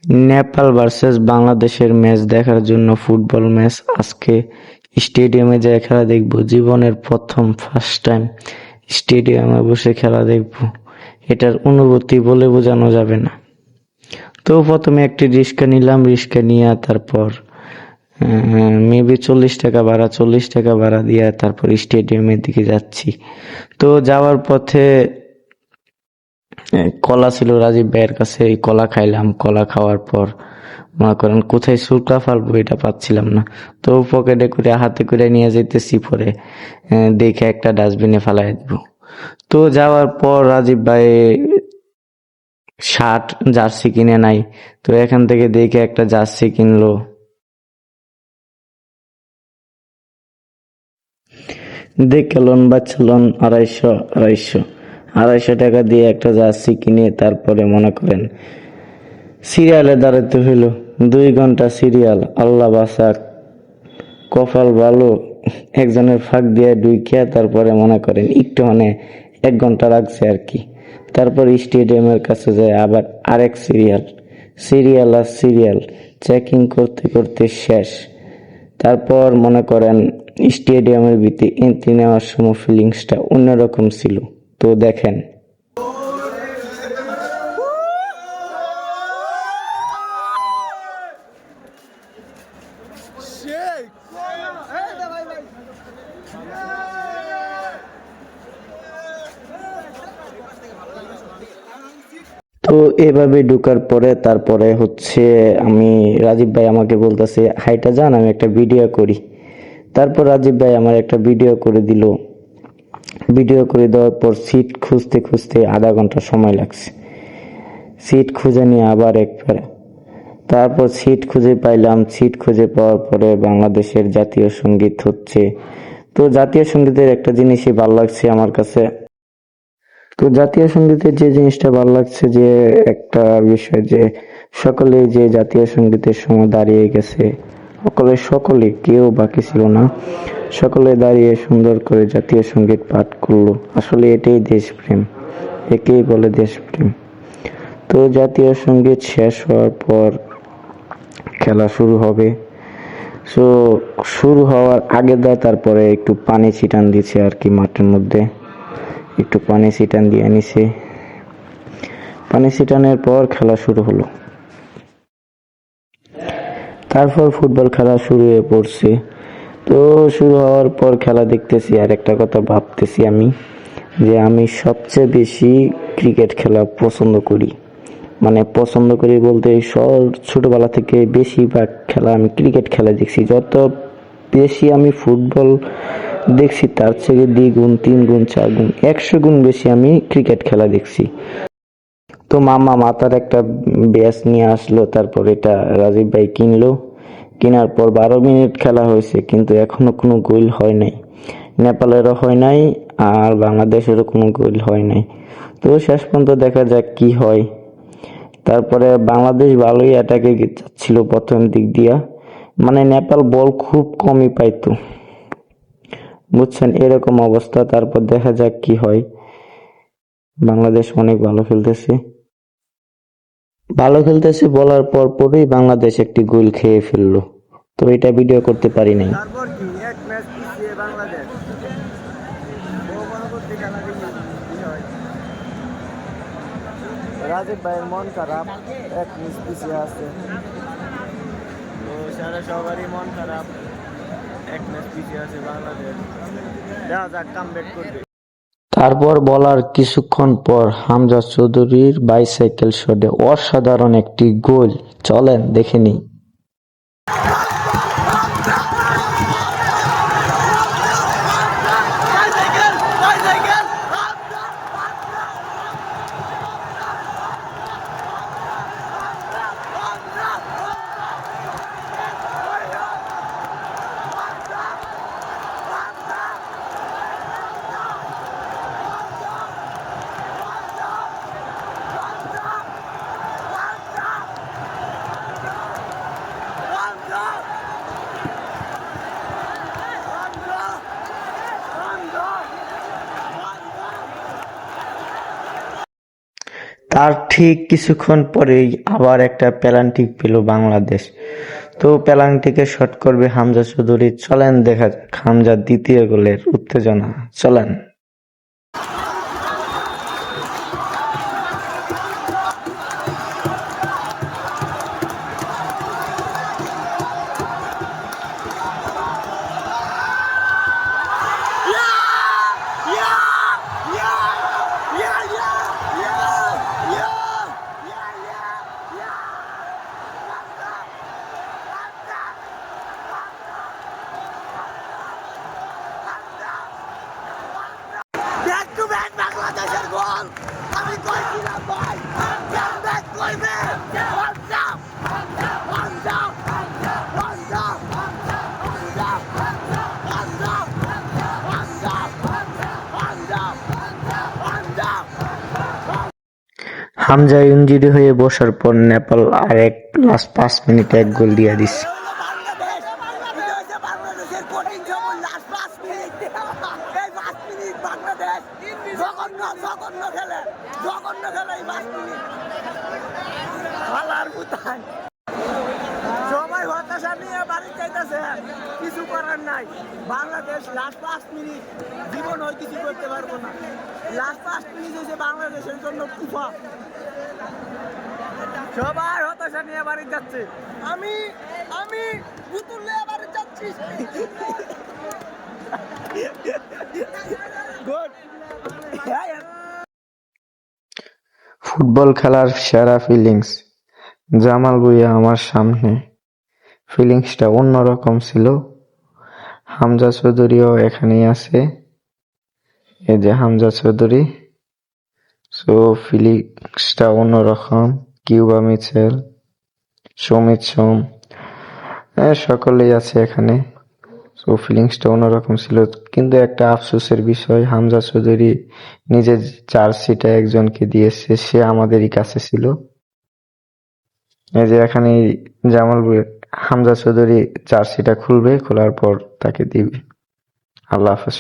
Nepal versus বাংলাদেশের match দেখার জন্য ফুটবল ম্যাচ আজকে স্টেডিয়ামে যেয়ে খেলা দেখবো। জীবনের প্রথম ফার্স্ট টাইম স্টেডিয়ামে বসে খেলা দেখবো। এটার অনুভূতি বলে বোঝানো যাবে না। তো প্রথমে একটি রিক্সা নিলাম, রিক্সা নিয়ে তারপর মেবি 40 টাকা ভাড়া দিয়ে তারপর স্টেডিয়ামের দিকে যাচ্ছি। তো যাওয়ার পথে কলা ছিল রাজীব ভাইয়ের কাছে, এই কলা খাইলাম। কলা খাওয়ার পর মনে করেন কোথায় সুরকা ফালবো এটা পাচ্ছিলাম না। তো পকেটে করে হাতে করে নিয়ে যাইতেছি, পরে দেখে একটা ডাস্টবিনে ফেলাই দিব। তো যাওয়ার পর রাজীব ভাই শার্ট জার্সি কিনে নাই, তো এখান থেকে দেখে একটা জার্সি কিনলো। দেখে লোন বাচ্চা লোন 250 টাকা দিয়ে একটা জার্সি কিনে তারপরে মনে করেন সিরিয়ালে দাঁড়াতে হইলো। 2 ঘন্টা সিরিয়াল, আল্লাহ বাঁচাক, কপাল ভালো একজনের ফাঁক দিয়ে ঢুকিয়া তারপরে মনে করেন একটু 1 ঘন্টা লাগছে আর কি। তারপর স্টেডিয়ামের কাছে যায় আবার আরেক সিরিয়াল আর সিরিয়াল চেকিং করতে করতে শেষ। তারপর মনে করেন স্টেডিয়ামের ভিতরে এন্ট্রি নেওয়ার সময় ফিলিংসটা অন্যরকম ছিল। তো দেখেন। তো এভাবে ঢুকার পরে তারপরে হচ্ছে আমি রাজীব ভাই আমাকে বলতেছে হাইটা যান, আমি একটা ভিডিও করি। তারপর রাজীব ভাই আমার একটা ভিডিও করে দিল। ভিডিও করে দেওয়ার পর সিট খুঁজতে খুঁজতে আধা ঘন্টা সময় লাগছে। সিট খুঁজে নিয়ে আবার একবার, তারপর সিট খুঁজে পাইলাম। সিট খুঁজে পাওয়ার পরে বাংলাদেশের জাতীয় সঙ্গীত হচ্ছে। তো জাতীয় সঙ্গীতের একটা জিনিসই ভালো লাগছে আমার কাছে। তো জাতীয় সঙ্গীতের যে জিনিসটা ভালো লাগছে যে একটা বিষয় যে সকলে যে জাতীয় সঙ্গীতের সময় দাঁড়িয়ে গেছে, সকলে কেউ বাকি ছিল না, সকলে দাঁড়িয়ে সুন্দর করে জাতীয় সঙ্গীত পাঠ করলো। আসলে এটাই দেশপ্রেম, একেই বলে দেশপ্রেম। তো জাতীয় সঙ্গীত শেষ হওয়ার পর খেলা শুরু হবে। সো শুরু হওয়ার আগে তারপরে একটু পানি ছিটান দিচ্ছে আর কি মাঠের মধ্যে, একটু পানি ছিটান দিয়ে নিছে। পানি ছিটানোর পর খেলা শুরু হলো। তারপর ফুটবল খেলা শুরু হয়ে পড়ছে। তো শুরু হওয়ার পর খেলা দেখতেছি আর একটা কথা ভাবতেছি আমি, যে আমি সবচেয়ে বেশি ক্রিকেট খেলা পছন্দ করি। মানে পছন্দ করি বলতে সব ছোটবেলা থেকে বেশিরভাগ খেলা আমি ক্রিকেট খেলা দেখছি। যত বেশি আমি ফুটবল দেখছি তার থেকে 2 গুণ 3 গুণ 4 গুণ 100 গুণ বেশি আমি ক্রিকেট খেলা দেখছি। তো মাথার একটা ব্যাস নিয়ে আসলো, তারপর এটা রাজীব ভাই কিনলো। কেনার পর 12 মিনিট খেলা হয়েছে, কিন্তু এখনো কোনো গোল হয় নাই। নেপালেরও হয় নাই আর বাংলাদেশেরও কোনো গোল হয় নাই। তো শেষ পর্যন্ত দেখা যাক কি হয়। তারপরে বাংলাদেশ ভালোই অ্যাটাকে যাচ্ছিল প্রথম দিক দিয়া, মানে নেপাল বল খুব কমই পাইতো, বুঝছেন, এরকম অবস্থা। তারপর দেখা যাক কি হয়। বাংলাদেশ অনেক ভালো খেলতেছে বলার পর পরই বাংলাদেশ একটি গোল খেয়ে ফেললো। তো এটা ভিডিও করতে পারি নাই। তারপর কি এক ম্যাচ পিছিয়ে বাংলাদেশ পরবর্তী খেলা দেখি কি হয়। রাজীব ভাইয়ের মন খারাপ, এক ম্যাচ পিছিয়ে আছে। তো সারা সবারই মন খারাপ, এক ম্যাচ পিছিয়ে আছে বাংলাদেশ। দেখা যাক কামব্যাক করবে। তারপর বলার কিছুক্ষণ পর হামজা চৌধুরীর বাইসাইকেল শটে অসাধারণ একটি গোল। চলেন দেখে নিই। ঠিক কিছুক্ষণ পরেই আবার একটা পেনাল্টি পেল বাংলাদেশ। তো পেনাল্টিকে শট করবে হামজা চৌধুরী। চলেন দেখা যাক হামজার দ্বিতীয় গোলের উত্তেজনা। চলেন। ব্যাক টু ব্যাক বাংলাদেশের গোল। আমি কইছিলাম ভাই ব্যাক করবে। পাঞ্জাব পাঞ্জাব পাঞ্জাব পাঞ্জাব পাঞ্জাব পাঞ্জাব পাঞ্জাব পাঞ্জাব। হামজা ইনজুরি হয়ে বসার পর নেপাল লাস্ট 5 মিনিটে এক গোল দিয়ে দিচ্ছে। বাংলাদেশ এটা হচ্ছে বাংলাদেশের কঠিন সময় লাস্ট 5 মিনিট। এই 5 মিনিট বাংলাদেশ জঘন্য জঘন্য খেলে এই 5 মিনিট। খেলার কোথায় সবাই হতাশা নিয়ে বাড়ি যাইতেছে, কিছু করার নাই। বাংলাদেশ লাস্ট 5 মিনিট জীবন হয় কিছু করতে পারবো না। লাস্ট 5 মিনিট হচ্ছে বাংলাদেশের জন্য কুফা। সবাই হতাশা নিয়ে বাড়ি যাচ্ছে। আমি আমি বুতুল নিয়ে বাড়ি যাচ্ছি। গুড। ফুটবল খেলার সেরা ফিলিংস, জামাল ভুঁইয়া আমার সামনে। ফিলিংসটা অন্যরকম ছিল। হামজা চৌধুরীও এখানেই আছে, এই যে হামজা চৌধুরী। সো ফিলিংসটা অন্যরকম। কিউবা মিচেল, সমিত সোম, সকলেই আছে এখানে। সো ফিলিংসটা অন্যরকম ছিল। কিন্তু একটা আফসোসের বিষয়, হামজা চৌধুরী নিজের জার্সিটা একজনকে দিয়েছে, সে আমাদেরই কাছে ছিল। এই যে এখানে হামজা চৌধুরী জার্সিটা খুলবে, খোলার পর তাকে দিবে। আল্লাহ হাফেজ।